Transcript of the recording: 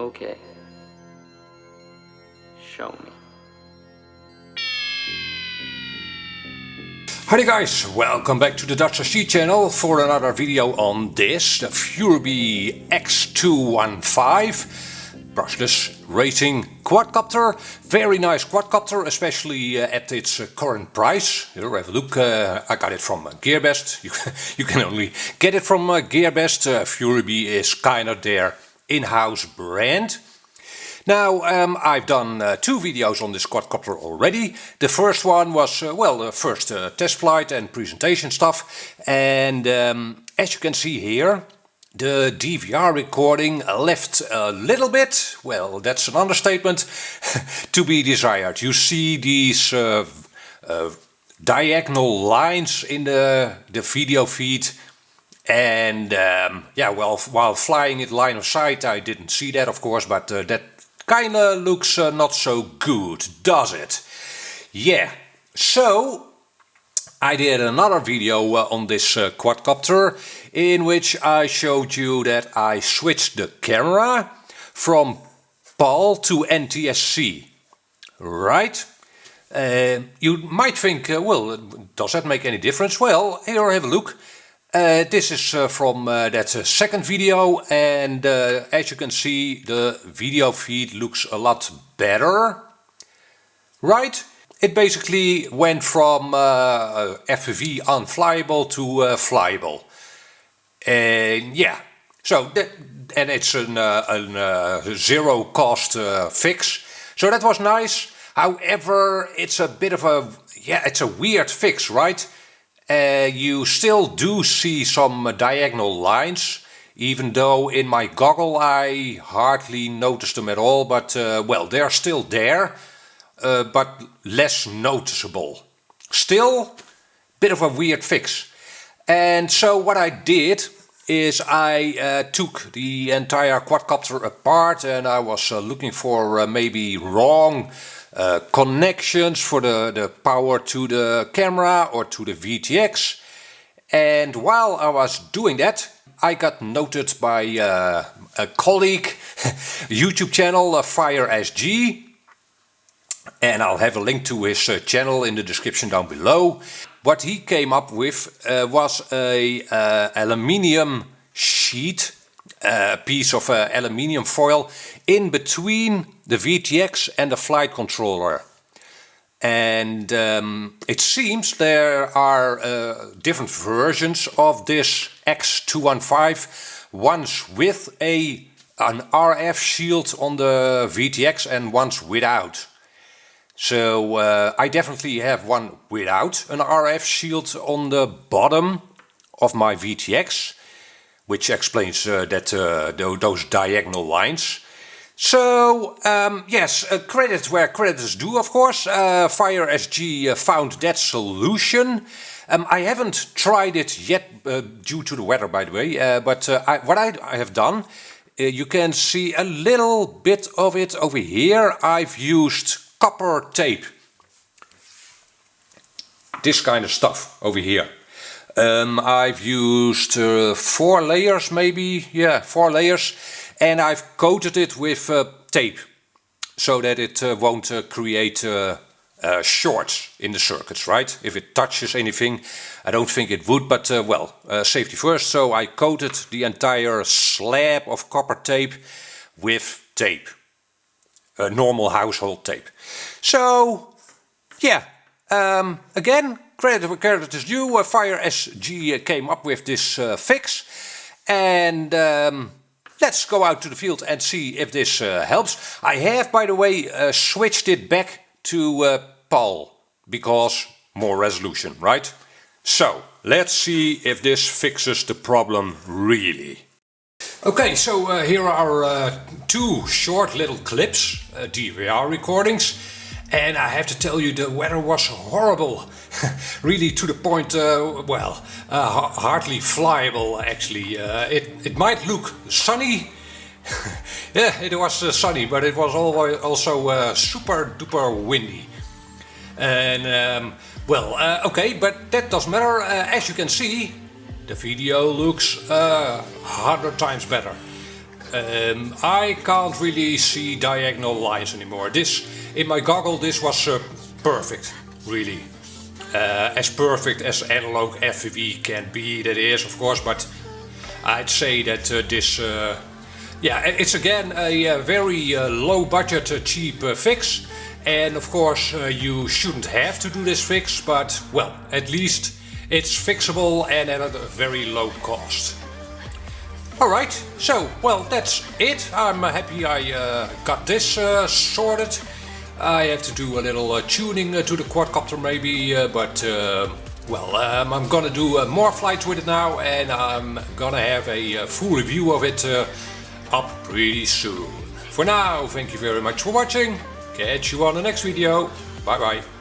Okay. Show me. Hi guys, welcome back to the Dutch ST channel for another video on this, the FuriBee X215 brushless racing quadcopter. Very nice quadcopter, especially at its current price. Here, have a look. I got it from GearBest. You can only get it from GearBest. FuriBee is kind of their in-house brand. Now, I've done 2 videos on this quadcopter already. The first one was, the first test flight and presentation stuff. And as you can see here, the DVR recording left a little bit, well, that's an understatement, to be desired. You see these diagonal lines in the video feed. And while flying it line of sight, I didn't see that, of course, but that kinda looks not so good, does it? Yeah, so I did another video on this quadcopter in which I showed you that I switched the camera from PAL to NTSC, right? You might think, well, does that make any difference? Well, here, have a look. This is from that second video, and as you can see, the video feed looks a lot better, right? It basically went from FPV unflyable to flyable. And yeah, so that, and it's a zero cost fix, so that was nice. However, it's a bit of a, it's a weird fix, right? You still do see some diagonal lines, even though in my goggle I hardly noticed them at all, but well, they're still there, but less noticeable. Still, bit of a weird fix. And so what I did is I took the entire quadcopter apart, and I was looking for maybe wrong connections for the power to the camera or to the VTX. And while I was doing that, I got noted by a colleague YouTube channel, FireSG, and I'll have a link to his channel in the description down below. What he came up with was a aluminium sheet, a piece of aluminium foil in between the VTX and the flight controller. And it seems there are different versions of this X215, ones with an RF shield on the VTX and ones without. So I definitely have one without an RF shield on the bottom of my VTX, which explains those diagonal lines. So yes, credit where credit is due, of course. FireSG found that solution. I haven't tried it yet due to the weather, by the way, but what I have done, you can see a little bit of it over here. I've used copper tape, this kind of stuff over here. I've used 4 layers, maybe, 4 layers, and I've coated it with tape so that it won't create shorts in the circuits, right? If it touches anything, I don't think it would, but well, safety first. So I coated the entire slab of copper tape with tape, normal household tape. So yeah, again, credit where credit is due. FireSG came up with this fix, and let's go out to the field and see if this helps. I have, by the way, switched it back to PAL because more resolution, right? So let's see if this fixes the problem really. Okay, so here are 2 short little clips, DVR recordings, and I have to tell you the weather was horrible, really to the point, hardly flyable actually. It might look sunny, yeah, it was sunny, but it was also super duper windy. And okay, but that doesn't matter. As you can see, the video looks 100 times better. I can't really see diagonal lines anymore. This, in my goggle, this was perfect, really. As perfect as analog FPV can be, that is, of course, but I'd say that this, yeah, it's again a very low budget, cheap fix. And of course, you shouldn't have to do this fix, but well, at least it's fixable and at a very low cost. Alright, so, well, that's it. I'm happy I got this sorted. I have to do a little tuning to the quadcopter maybe, but well, I'm gonna do more flights with it now, and I'm gonna have a full review of it up pretty soon. For now, thank you very much for watching. Catch you on the next video. Bye bye.